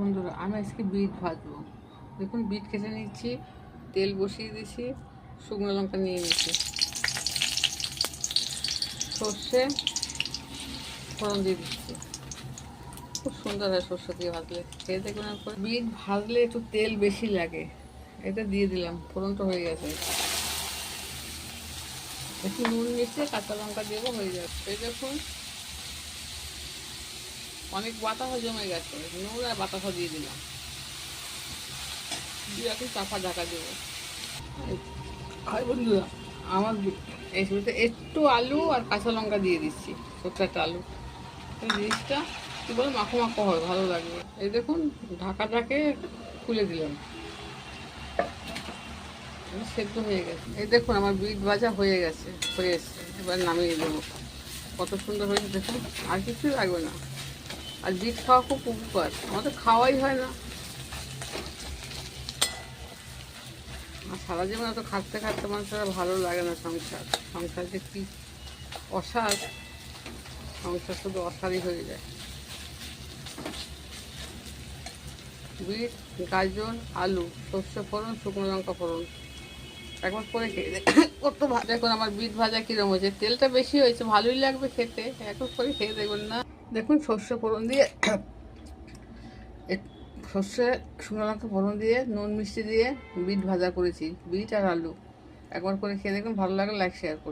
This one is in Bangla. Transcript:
বন্ধুরা, আমি আজকে বিট ভাজবো। দেখুন, বিট কেটে নিচ্ছি, তেল বসিয়ে দিয়েছি, শুকনো লঙ্কা নিয়ে নিচ্ছি, সর্ষে ফোড়ন দিয়ে দিচ্ছি। খুব সুন্দর হয় সর্ষে দিয়ে ভাজলে, খেয়ে দেখুন একবার। বিট ভাজলে একটু তেল বেশি লাগে। এটা দিয়ে দিলাম, ফোড়নটা হয়ে গেছে। একটু নুন মিশিয়ে কাঁচা লঙ্কা দেবো, হয়ে যাবে। এই দেখুন, অনেক বাতাসা জমে গেছে, নুন আর বাতাসা দিয়ে দিলাম, দিয়ে এখন চাপা ঢাকা দেবো। হাই বন্ধুরা, আমার এই শুরুতে একটু আলু আর কাঁচা লঙ্কা দিয়ে দিচ্ছি, ছোট্ট একটা আলু। এই জিনিসটা কী বলে মাখো মাখো হয়, ভালো লাগবে। এই দেখুন, ঢাকাটাকে খুলে দিলাম, সেদ্ধ হয়ে গেছে। এই দেখুন, আমার বিট ভাজা হয়ে গেছে, হয়ে এসছে। এবার নামিয়ে দেবো। কত সুন্দর হয়েছে দেখুন, আর কিছুই লাগবে না। আর বিট খাওয়া খুব উপকার, আমাদের খাওয়াই হয় না। আর সারা জীবন এত খাটতে খাটতে মানুষের ভালো লাগে না। সংসার যে কী অসার, সংসার শুধু অসারই হয়ে যায়। বিট, গাজর, আলু, সর্ষে ফোড়ন, শুকনো লঙ্কা ফোড়ন, একবার করে খেয়ে কত ভাজা। এখন আমার বিট ভাজা কীরকম হয়েছে, তেলটা বেশি হয়েছে, ভালোই লাগবে খেতে। একবার করে খেয়ে দেখবেন না। দেখুন, সর্ষে ফোড়ন দিয়ে সর্ষে শুকনো লঙ্কা ফোড়ন দিয়ে নুন মিষ্টি দিয়ে বিট ভাজা করেছি, বিট আর আলু। একবার করে খেয়ে দেখুন, ভালো লাগলে লাইক শেয়ার করুন।